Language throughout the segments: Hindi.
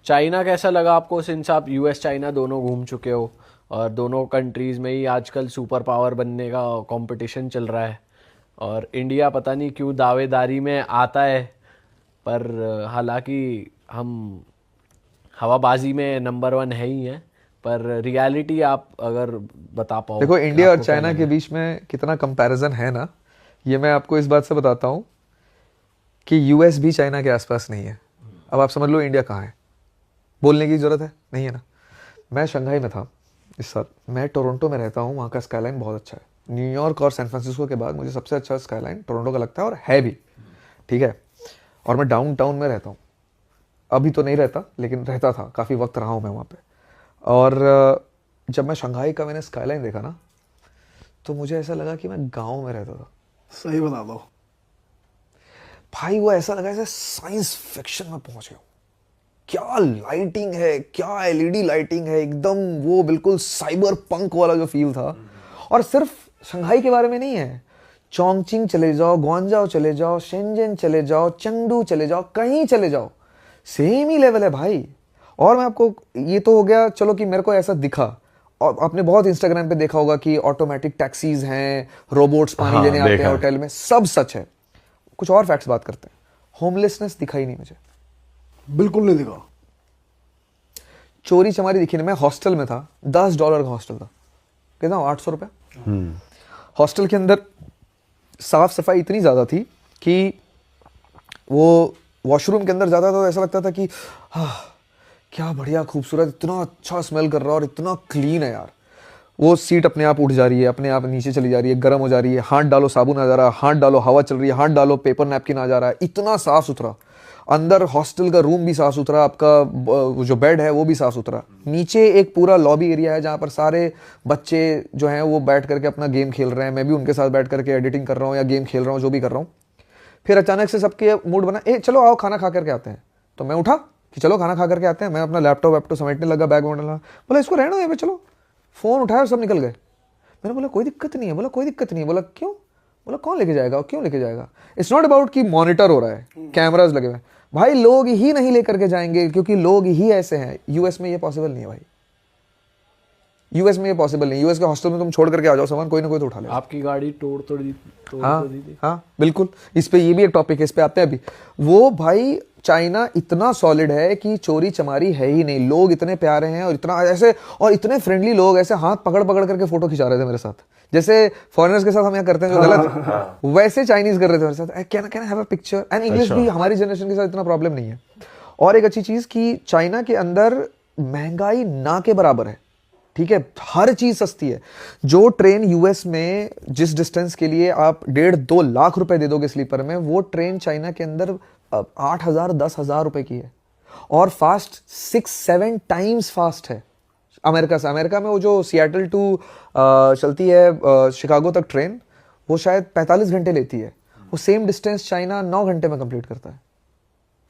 चाइना कैसा लगा आपको, सिंस आप यूएस चाइना दोनों घूम चुके हो और दोनों कंट्रीज में ही आजकल सुपर पावर बनने का कंपटीशन चल रहा है और इंडिया पता नहीं क्यों दावेदारी में आता है, पर हालांकि हम हवाबाजी में नंबर 1 है ही हैं, पर रियलिटी आप अगर बता पाओ। देखो, कि इंडिया और आपको क्या चाइना के लगा? बीच में कितना कंपैरिजन है ना, ये मैं आपको इस बात से बताता हूँ कि यूएस भी चाइना के आसपास नहीं है। अब आप समझ लो इंडिया कहाँ है, बोलने की जरूरत है नहीं है ना। मैं शंघाई में था इस साल, मैं टोरंटो में रहता हूँ, वहाँ का स्काईलाइन बहुत अच्छा है। न्यूयॉर्क और सैन फ्रांसिस्को के बाद मुझे सबसे अच्छा स्काईलाइन टोरंटो का लगता है, और है भी, ठीक है। और मैं डाउन टाउन में रहता हूँ, अभी तो नहीं रहता लेकिन रहता था, काफ़ी वक्त रहा हूँ मैं वहाँ पे। और जब मैं शंघाई का मैंने स्काईलाइन देखा ना, तो मुझे ऐसा लगा कि मैं गाँव में रहता था। सही बता दो भाई, वो ऐसा लगा जैसे साइंस फिक्शन में पहुंच गया। क्या लाइटिंग है, क्या एलईडी लाइटिंग है, एकदम वो बिल्कुल साइबर पंक वाला जो फील था। और सिर्फ शंघाई के बारे में नहीं है, चोंगचिंग चले जाओ, ग्वांजाओ चले जाओ, शेंजन चले जाओ, चंगडू चले जाओ, कहीं चले जाओ, सेम ही लेवल है भाई। और मैं आपको, ये तो हो गया चलो कि मेरे को ऐसा दिखा, और आपने बहुत इंस्टाग्राम पे देखा होगा कि ऑटोमेटिक टैक्सीज हैं, रोबोट्स पानी देने आते हैं होटल में, सब सच है। कुछ और फैक्ट्स बात करते हैं। होमलेसनेस दिखाई नहीं मुझे, बिल्कुल नहीं दिखा। चोरी चमारी दिखी नहीं। मैं हॉस्टल में था, $10 का हॉस्टल था, कहता हूँ 800 रुपये। हॉस्टल के अंदर साफ सफाई इतनी ज़्यादा थी कि वो वॉशरूम के अंदर जाता था तो ऐसा लगता था कि क्या बढ़िया खूबसूरत, इतना अच्छा स्मेल कर रहा है और इतना क्लीन है यार। वो सीट अपने आप उठ जा रही है, अपने आप नीचे चली जा रही है, गर्म हो जा रही है, हाथ डालो साबुन आ जा रहा है, हाथ डालो हवा चल रही है, हाथ डालो पेपर नैपकिन आ जा रहा है, इतना साफ सुथरा। अंदर हॉस्टल का रूम भी साफ सुथरा, आपका जो बेड है वो भी साफ सुथरा। नीचे एक पूरा लॉबी एरिया है जहाँ पर सारे बच्चे जो हैं वो बैठ करके अपना गेम खेल रहे हैं, मैं भी उनके साथ बैठ करके एडिटिंग कर रहा हूँ या गेम खेल रहा हूँ, जो भी कर रहा हूँ। फिर अचानक से सबके मूड बना, चलो आओ खाना खा करके आते हैं। तो मैं उठा कि चलो खाना खा करके आते हैं। मैं अपना लैपटॉप वैपटॉप समेटने लगा, बैग में डाला, बोला इसको रहना है, चलो। फ़ोन उठाया और सब निकल गए। मैंने बोला कोई दिक्कत नहीं है, बोला कोई दिक्कत नहीं है। बोला क्यों? बोला कौन लेके जाएगा, क्यों लेके जाएगा? इट्स नॉट अबाउट कि मॉनिटर हो रहा है, कैमराज लगे हुए हैं, भाई लोग ही नहीं लेकर के जाएंगे, क्योंकि लोग ही ऐसे हैं। यूएस में ये पॉसिबल नहीं है भाई, यूएस में ये पॉसिबल नहीं। यूएस के हॉस्टल में तुम छोड़ करके आ जाओ सामान, कोई ना कोई तो उठा ले। आपकी गाड़ी तोड़ तो दी थी। हाँ बिल्कुल, इस पे ये भी एक टॉपिक है, इस पे आते हैं अभी। वो भाई चाइना इतना सॉलिड है कि चोरी चमारी है ही नहीं। लोग इतने प्यारे हैं और इतना ऐसे, और इतने फ्रेंडली लोग, ऐसे हाथ पकड़ पकड़ करके फोटो खिंचा रहे थे मेरे साथ, जैसे फॉरेनर्स के साथ हम यहाँ करते हैं जो गलत, वैसे चाइनीज कर रहे थे मेरे साथ। Can I have a picture and English भी हमारी जनरेशन के साथ इतना प्रॉब्लम नहीं है। और एक अच्छी चीज कि चाइना के अंदर महंगाई ना के बराबर है, ठीक है, हर चीज सस्ती है। जो ट्रेन यूएस में जिस डिस्टेंस के लिए आप 1.5-2 लाख रुपए दे दोगे स्लीपर में, वो ट्रेन चाइना के अंदर 8,000-10,000 रुपए की है, और फास्ट 6-7 टाइम्स फास्ट है अमेरिका से। अमेरिका में वो जो सियाटल टू चलती है शिकागो तक ट्रेन, वो शायद 45 घंटे लेती है। वो सेम डिस्टेंस चाइना 9 घंटे में कंप्लीट करता है,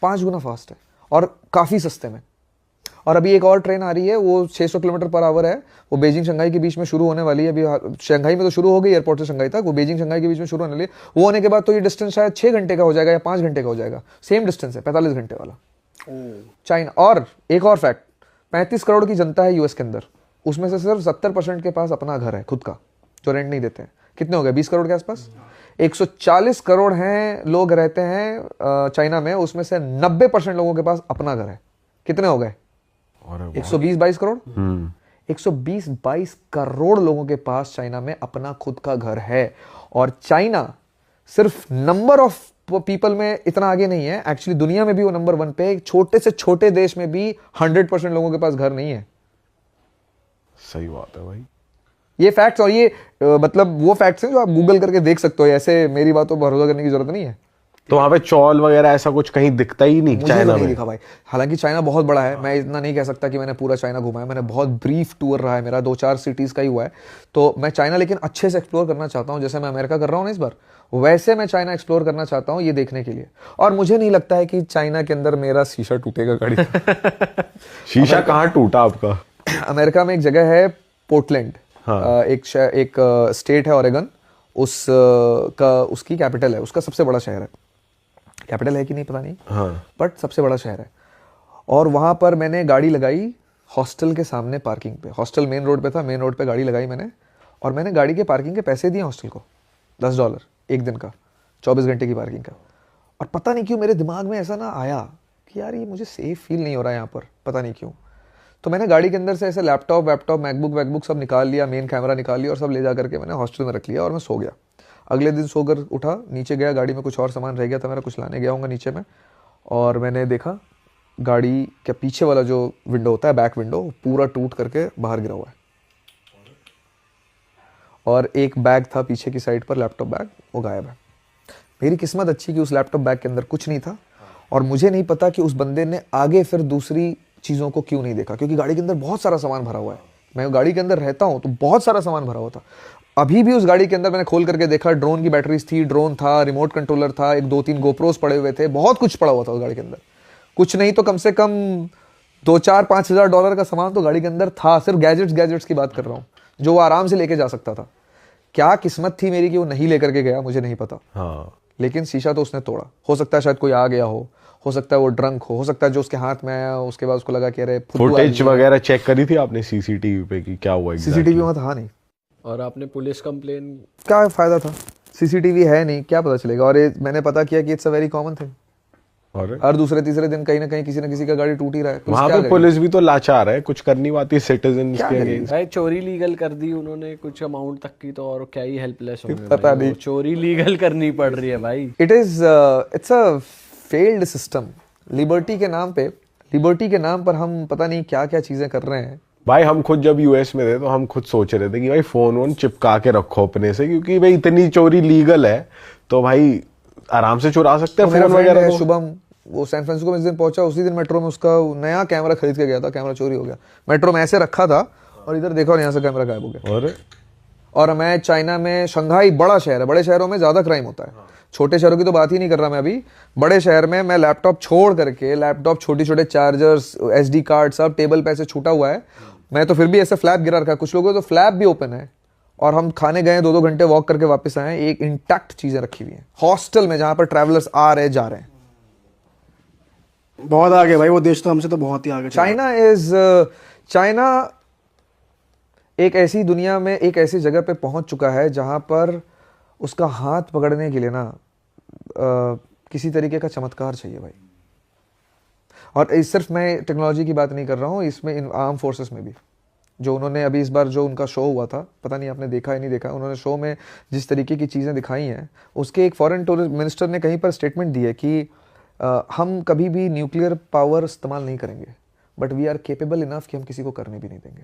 5 गुना फास्ट है और काफी सस्ते में। और अभी एक और ट्रेन आ रही है, वो 600 किलोमीटर पर आवर है, वो बीजिंग शंघाई के बीच में शुरू होने वाली है। अभी शंघाई में तो शुरू हो गई, एयरपोर्ट से शंघाई तक, वो बीजिंग शंघाई के बीच में शुरू होने वाली है। वो होने के बाद तो ये डिस्टेंस शायद 6 घंटे का हो जाएगा या 5 घंटे का हो जाएगा, सेम डिस्टेंस है 45 घंटे वाला चाइना। और एक और फैक्ट, 35 करोड़ की जनता है यूएस के अंदर, उसमें से सिर्फ 70% के पास अपना घर है खुद का, जो रेंट नहीं देते हैं। कितने हो गए? 20 करोड़ के आसपास। 140 करोड़ हैं लोग रहते हैं चाइना में, उसमें से 90% लोगों के पास अपना घर है। कितने हो गए? 120-22 करोड़। 120-22 करोड़ लोगों के पास चाइना में अपना खुद का घर है। और चाइना सिर्फ नंबर ऑफ पीपल में इतना आगे नहीं है, एक्चुअली दुनिया में भी वो नंबर 1 पे। छोटे से छोटे देश में भी 100% लोगों के पास घर नहीं है। सही बात है भाई, ये फैक्ट्स, और ये मतलब वो फैक्ट्स हैं जो आप गूगल करके देख सकते हो, ऐसे मेरी बातों पर भरोसा करने की जरूरत नहीं है। तो वहां पे चौल वगैरह ऐसा कुछ कहीं दिखता ही नहीं मुझे चाइना तो नहीं में? दिखा भाई। हालांकि चाइना बहुत बड़ा है, मैं इतना नहीं कह सकता कि मैंने पूरा चाइना घुमा है। मैंने बहुत ब्रीफ टूर रहा है मेरा, 2-4 सिटीज का ही हुआ है। तो मैं चाइना लेकिन अच्छे से एक्सप्लोर करना चाहता हूँ, जैसे मैं अमेरिका कर रहा हूँ ना इस बार, वैसे मैं चाइना एक्सप्लोर करना चाहता हूँ ये देखने के लिए। और मुझे नहीं लगता है कि चाइना के अंदर मेरा शीशा टूटेगा गाड़ी शीशा कहाँ टूटा आपका? अमेरिका में एक जगह है पोर्टलैंड, एक स्टेट है ओरेगन, उसकी कैपिटल है, उसका सबसे बड़ा शहर है। कैपिटल है कि नहीं पता नहीं, बट सबसे बड़ा शहर है। और वहाँ पर मैंने गाड़ी लगाई हॉस्टल के सामने पार्किंग पे। हॉस्टल मेन रोड पे था, मेन रोड पे गाड़ी लगाई मैंने, और मैंने गाड़ी के पार्किंग के पैसे दिए हॉस्टल को, $10 एक दिन का, 24 घंटे की पार्किंग का। और पता नहीं क्यों मेरे दिमाग में ऐसा ना आया कि यार ये मुझे सेफ फील नहीं हो रहा है यहाँ पर, पता नहीं क्यों। तो मैंने गाड़ी के अंदर से ऐसे लैपटॉप मैकबुक सब निकाल लिया, मेन कैमरा निकाल लिया और सब ले जा करके मैंने हॉस्टल में रख लिया और मैं सो गया। अगले दिन सोकर उठा, नीचे गया, गाड़ी में कुछ और सामान रह गया था मेरा, कुछ लाने गया हूँगा नीचे में, और मैंने देखा गाड़ी के पीछे वाला जो विंडो होता है, बैक विंडो, पूरा टूट करके बाहर गिरा हुआ है। और एक बैग था पीछे की साइड पर, लैपटॉप बैग, वो गायब है। मेरी किस्मत अच्छी कि उस लैपटॉप बैग के अंदर कुछ नहीं था, और मुझे नहीं पता कि उस बंदे ने आगे फिर दूसरी चीज़ों को क्यों नहीं देखा, क्योंकि गाड़ी के अंदर बहुत सारा सामान भरा हुआ है। मैं गाड़ी के अंदर रहता हूँ तो बहुत सारा सामान भरा हुआ था। अभी भी उस गाड़ी के अंदर मैंने खोल करके देखा, ड्रोन की बैटरीज थी, ड्रोन था, रिमोट कंट्रोलर था, एक 2-3 गोप्रोस पड़े हुए थे, बहुत कुछ पड़ा हुआ था उस गाड़ी के अंदर। कुछ नहीं तो कम से कम $2-4-5 हज़ार का सामान तो गाड़ी के अंदर था। सिर्फ गैजेट्स की बात कर रहा हूँ, जो वो आराम से लेके जा सकता था। क्या किस्मत थी मेरी कि वो नहीं लेकर के गया, मुझे नहीं पता। हाँ, लेकिन शीशा तो उसने तोड़ा। हो सकता है शायद कोई आ गया हो सकता है वो ड्रंक हो सकता है जो उसके हाथ में आया उसके बाद उसको लगा कि अरे फुटेज वगैरह चेक करी थी आपने सीसीटीवी पे कि क्या हुआ exactly? सीसीटीवी में था नहीं। और आपने पुलिस कंप्लेन? क्या फायदा था, सीसीटीवी है नहीं, क्या पता चलेगा। और ये मैंने पता किया कि it's a very common thing. और हर दूसरे तीसरे दिन कहीं ना कहीं किसी न किसी का गाड़ी टूट ही रहा है। वहां पे पुलिस भी तो लाचार है, कुछ कर नहीं पाती सिटीजन के अगेंस्ट। भाई चोरी लीगल कर दी उन्होंने कुछ अमाउंट तक की, तो और क्या ही हेल्पलेस होंगे। पता नहीं, चोरी लीगल करनी पड़ रही है भाई। It's a failed system. Liberty के नाम पर हम पता नहीं क्या क्या चीजें कर रहे हैं। भाई हम खुद जब यूएस में थे तो हम खुद सोच रहे थे कि भाई फोन वोन चिपका के रखो अपने से, क्योंकि भाई इतनी चोरी लीगल है तो भाई आराम से चुरा सकते हैं फोन वगैरह। तो शुभम वो सैन फ्रांसिस्को में जिस दिन पहुंचा उसी दिन मेट्रो में उसका नया कैमरा खरीद के गया था, कैमरा चोरी हो गया। मेट्रो में ऐसे रखा था और इधर देखा और यहाँ से कैमरा गायब हो गया। और मैं चाइना में, शंघाई बड़ा शहर है, बड़े शहरों में ज्यादा क्राइम होता है। छोटे शहरों की तो बात ही नहीं कर रहा मैं अभी। बड़े शहर में मैं लैपटॉप छोड़ करके, लैपटॉप, छोटे छोटे चार्जर्स, SD कार्ड सब टेबल पे ऐसे छूटा हुआ है। मैं तो फिर भी ऐसे फ्लैप गिरा रखा, कुछ लोगों तो फ्लैप भी ओपन है। और हम खाने गए 2-2 घंटे वॉक करके वापस आए, एक इंटैक्ट चीजें रखी हुई हैं हॉस्टल में जहां पर ट्रैवलर्स आ रहे जा रहे हैं। बहुत आगे भाई वो देश, तो हमसे तो बहुत ही आगे। चाइना एक ऐसी दुनिया में, एक ऐसी जगह पे पहुंच चुका है जहां पर उसका हाथ पकड़ने के लिए ना किसी तरीके का चमत्कार चाहिए भाई। और सिर्फ मैं टेक्नोलॉजी की बात नहीं कर रहा हूँ, इसमें आर्म फोर्सेस में भी, जो उन्होंने अभी इस बार जो उनका शो हुआ था, पता नहीं आपने देखा है नहीं देखा, उन्होंने शो में जिस तरीके की चीज़ें दिखाई हैं, उसके एक फॉरेन टूरिज्म मिनिस्टर ने कहीं पर स्टेटमेंट दी है कि हम कभी भी न्यूक्लियर पावर इस्तेमाल नहीं करेंगे, but we are capable enough कि हम किसी को करने भी नहीं देंगे,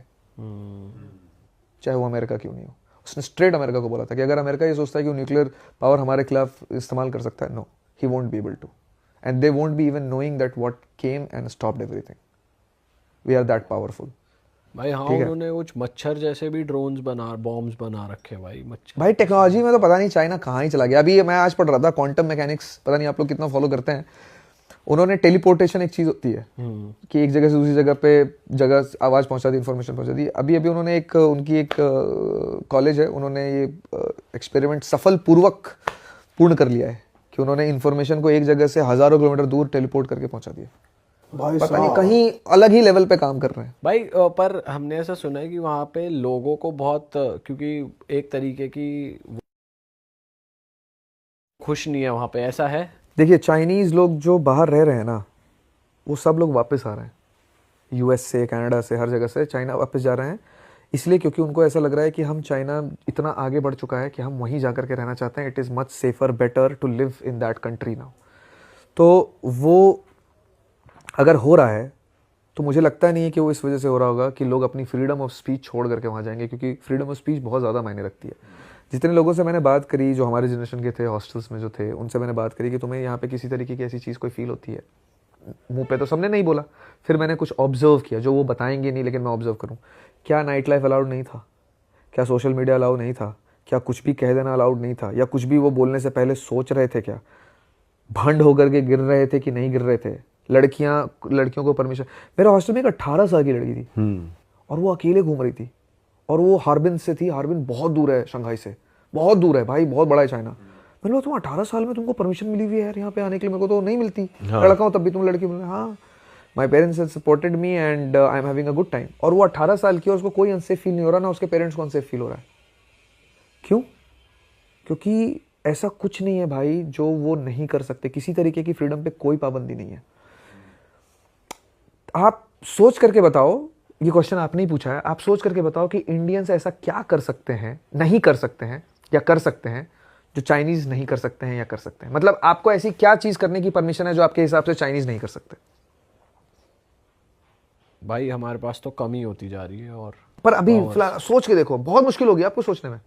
चाहे वो अमेरिका क्यों नहीं हो। उसने स्ट्रेट अमेरिका को बोला था कि अगर अमेरिका ये सोचता है कि वो न्यूक्लियर पावर हमारे खिलाफ इस्तेमाल कर सकता है, no, he won't be able to, and they won't be even knowing that what came and stopped everything. We are that powerful भाई। हाँ, उन्होंने कुछ मच्छर जैसे भी ड्रोन्स बॉम्ब्स बना रखे भाई। मच्छर भाई टेक्नोलॉजी में तो पता नहीं चाइना कहाँ ही चला गया। अभी मैं आज पढ़ रहा था क्वांटम मैकेनिक्स, पता नहीं आप लोग कितना फॉलो करते हैं। उन्होंने टेलीपोर्टेशन, एक चीज होती है कि एक जगह से दूसरी जगह पे आवाज पहुंचा दी, इंफॉर्मेशन पहुंचा दी। अभी उन्होंने उनकी एक कॉलेज है, उन्होंने ये एक्सपेरिमेंट सफल पूर्वक पूर्ण कर लिया है कि उन्होंने इंफॉर्मेशन को एक जगह से हजारों किलोमीटर दूर टेलीपोर्ट करके पहुंचा दिया। भाई पता नहीं कहीं अलग ही लेवल पे काम कर रहे हैं भाई। पर हमने ऐसा सुना है कि वहाँ पे लोगों को बहुत, क्योंकि एक तरीके की खुश नहीं है वहाँ पे, ऐसा है। देखिए, चाइनीज लोग जो बाहर रह रहे हैं ना, वो सब लोग वापस आ रहे हैं, US से, कनाडा से, हर जगह से चाइना वापस जा रहे हैं, इसलिए क्योंकि उनको ऐसा लग रहा है कि हम, चाइना इतना आगे बढ़ चुका है कि हम वहीं जा करके रहना चाहते हैं। It is much safer, better to live in that country now. तो वो अगर हो रहा है तो मुझे लगता नहीं है कि वो इस वजह से हो रहा होगा कि लोग अपनी फ्रीडम ऑफ स्पीच छोड़ करके वहाँ जाएंगे, क्योंकि फ्रीडम ऑफ स्पीच बहुत ज़्यादा मायने रखती है। जितने लोगों से मैंने बात करी, जो हमारे जनरेशन के थे, हॉस्टल्स में जो थे, उनसे मैंने बात करी कि तुम्हें यहाँ पे किसी तरीके की ऐसी चीज़ कोई फील होती है, मुंह पे तो सबने नहीं बोला, फिर मैंने कुछ ऑब्जर्व किया, जो वो बताएंगे नहीं लेकिन मैं ऑब्जर्व करूँ। क्या नाइट लाइफ अलाउड नहीं था? क्या सोशल मीडिया अलाउड नहीं था? क्या कुछ भी कह देना अलाउड नहीं था? या कुछ भी वो बोलने से पहले सोच रहे थे? क्या भंड होकर के गिर रहे थे कि नहीं गिर रहे थे? लड़कियों को परमिशन, मेरे हॉस्टल में एक 18 साल की लड़की थी और वो अकेले घूम रही थी, और वो हार्बिन से थी। हार्बिन बहुत दूर है, शंघाई से बहुत दूर है भाई, बहुत बड़ा है चाइना। मैंने बोला तुम 18 साल में तुमको परमिशन मिली हुई है यार यहाँ पे आने के लिए? मेरे को तो नहीं मिलती। लड़का हूँ तब भी तुम लड़की मिले? हाँ। My parents have supported me and I am having a good time. और वो 18 साल की है, उसको कोई अनसेफ फील नहीं हो रहा, ना उसके पेरेंट्स को अनसेफ फील हो रहा है। क्यों? क्योंकि ऐसा कुछ नहीं है भाई जो वो नहीं कर सकते। किसी तरीके की फ्रीडम पे कोई पाबंदी नहीं है। आप सोच करके बताओ, ये क्वेश्चन आपने ही पूछा है, आप सोच करके बताओ कि इंडियंस ऐसा क्या कर सकते हैं, नहीं कर सकते हैं या कर सकते हैं जो चाइनीज नहीं कर सकते हैं या कर सकते हैं। मतलब आपको ऐसी क्या चीज करने की परमिशन है जो आपके हिसाब से चाइनीज नहीं कर सकते? भाई हमारे पास तो कमी होती जा रही है। और पर अभी फिलहाल सोच के देखो, बहुत मुश्किल होगी आपको सोचने में।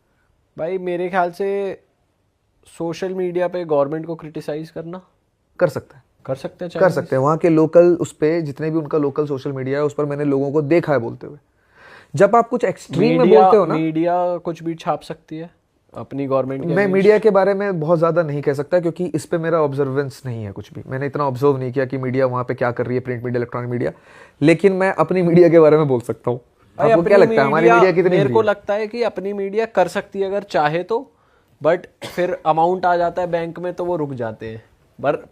भाई मेरे ख्याल से सोशल मीडिया पे गवर्नमेंट को क्रिटिसाइज करना कर सकते हैं, कर सकते हैं, कर सकते हैं। वहाँ के लोकल, उस पे जितने भी उनका लोकल सोशल मीडिया है, उस पर मैंने लोगों को देखा है बोलते हुए। जब आप कुछ एक्सट्रीम में बोलते हो ना, मीडिया कुछ भी छाप सकती है अपनी गवर्नमेंट के। मैं मीडिया के बारे में बहुत ज़्यादा नहीं कह सकता क्योंकि इस पे मेरा ऑब्जर्वेंस नहीं है कुछ भी। मैंने इतना ऑब्जर्व नहीं किया कि मीडिया वहाँ पे क्या कर रही है, प्रिंट मीडिया, इलेक्ट्रॉनिक मीडिया। लेकिन मैं अपनी मीडिया के बारे में बोल सकता हूँ। आपको क्या लगता है हमारी मीडिया कितनी? मेरे को लगता है कि अपनी मीडिया कर सकती है अगर चाहे तो, बट फिर अमाउंट आ जाता है बैंक में तो वो रुक जाते हैं।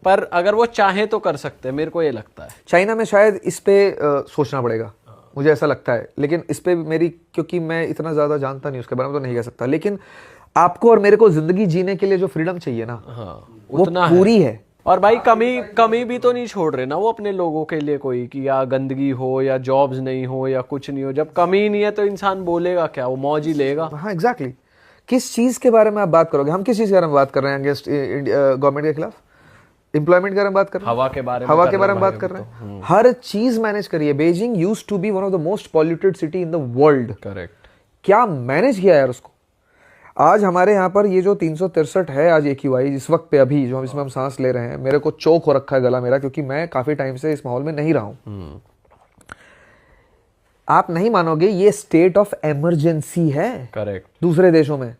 पर अगर वो चाहे तो कर सकते हैं, मेरे को ये लगता है। चाइना में शायद इस पे सोचना पड़ेगा, मुझे ऐसा लगता है। लेकिन इस पे मेरी, क्योंकि मैं इतना ज़्यादा जानता नहीं उसके बारे में, तो नहीं कह सकता। लेकिन आपको और मेरे को जिंदगी जीने के लिए जो फ्रीडम चाहिए ना, हाँ, वो उतना पूरी है। और भाई कमी भी तो नहीं छोड़ रहे ना वो अपने लोगों के लिए कोई, कि या गंदगी हो या जॉब्स नहीं हो या कुछ नहीं हो। जब कमी नहीं है तो इंसान बोलेगा क्या, वो मौज ही लेगा। हाँ एग्जैक्टली। किस चीज़ के बारे में आप बात करोगे? हम किस चीज़ के बारे में बात कर रहे हैं अगेंस्ट गवर्नमेंट के खिलाफ? एम्प्लॉयमेंट के बारे में बात कर रहे हैं, हवा के बारे में बात कर रहे हैं। हर चीज मैनेज करिए। Beijing used to be one of the most polluted city in the world. Correct. क्या मैनेज किया यार उसको। आज हमारे यहाँ पर ये जो 363 है आज AQI इस वक्त पे, अभी जो इसमें हम सांस ले रहे हैं, मेरे को चोक हो रखा है गला मेरा, क्योंकि मैं काफी टाइम से इस माहौल में नहीं रहा हूं। आप नहीं मानोगे, ये स्टेट ऑफ इमरजेंसी है। करेक्ट। दूसरे देशों में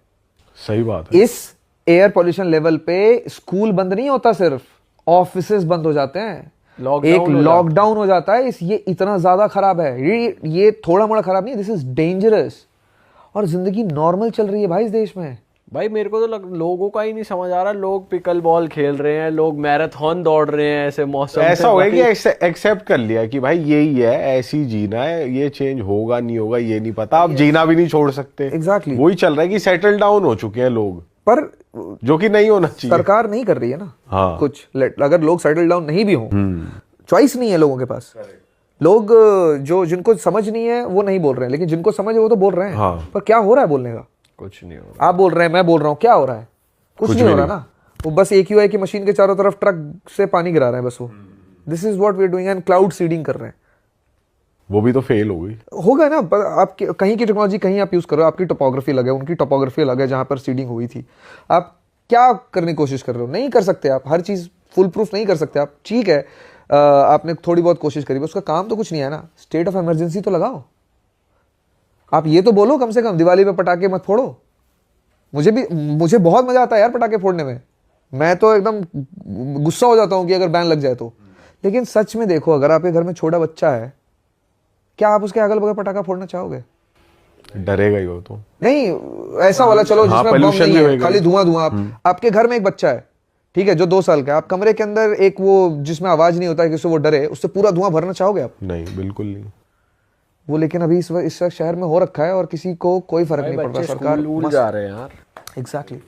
सही बात है। इस एयर पॉल्यूशन लेवल पे स्कूल बंद नहीं होता, सिर्फ ऑफिसेज बंद हो जाते हैं, एक लॉकडाउन हो जाता है। ये इतना ज्यादा खराब है। ये थोड़ा मोड़ा खराब नहीं, दिस इज डेंजरस। और जिंदगी नॉर्मल चल रही है भाई इस देश में। भाई मेरे को तो लोगों का ही नहीं समझ आ रहा। लोग पिकल बॉल खेल रहे हैं, लोग मैराथन दौड़ रहे हैं ऐसे मौसम। ऐसा हो गया कि एक्सेप्ट कर लिया कि भाई यही है, ऐसी जीना है, ये चेंज होगा नहीं होगा ये नहीं पता, आप जीना भी नहीं छोड़ सकते। एग्जैक्टली वही चल रहा है कि सेटल डाउन हो चुके हैं लोग, पर जो कि नहीं होना चाहिए। सरकार नहीं कर रही है ना। हाँ। कुछ अगर लोग सेटल डाउन नहीं भी हो, चॉइस नहीं है लोगों के पास। लोग जो जिनको समझ नहीं है वो नहीं बोल रहे हैं, लेकिन जिनको समझ है वो तो बोल रहे हैं। हाँ। पर क्या हो रहा है बोलने का? कुछ नहीं हो रहा। आप बोल रहे हैं, मैं बोल रहा हूँ, क्या हो रहा है? कुछ नहीं हो रहा ना। वो बस AQI की मशीन के चारों तरफ ट्रक से पानी गिरा रहे हैं बस। वो this is what we are doing and cloud seeding कर रहे हैं। वो भी तो फेल हो गई होगा ना। पर आप कहीं की टेक्नोलॉजी कहीं आप यूज करो, आपकी टोपोग्राफी अलग है, उनकी टोपोग्राफी अलग है जहां पर सीडिंग हुई थी। आप क्या करने की कोशिश कर रहे हो? नहीं कर सकते आप हर चीज फुल प्रूफ नहीं कर सकते आप। ठीक है, आपने थोड़ी बहुत कोशिश करी, उसका काम तो कुछ नहीं है ना। स्टेट ऑफ इमरजेंसी तो लगाओ। आप ये तो बोलो कम से कम दिवाली पे पटाखे मत फोड़ो। मुझे बहुत मजा आता है यार पटाखे फोड़ने में। मैं तो एकदम गुस्सा हो जाता हूं कि अगर बैन लग जाए तो। लेकिन सच में देखो, अगर आपके घर में छोटा बच्चा है, क्या आप उसके अगल बगल पटाखा फोड़ना चाहोगे? डरेगा ही वो तो। नहीं ऐसा वाला चलो जिसमें बम नहीं है, खाली धुआं धुआं। आपके घर में एक बच्चा है, ठीक है, जो 2 साल का है, आप कमरे के अंदर एक वो जिसमें आवाज नहीं होता है, किसी वो डरे, उससे पूरा धुआं भरना चाहोगे आप? नहीं, बिल्कुल नहीं। वो लेकिन अभी इस शहर में हो रखा है और किसी को कोई फर्क नहीं पड़ रहा। सरकार भूल जा रहे हैं यार। एग्जैक्टली।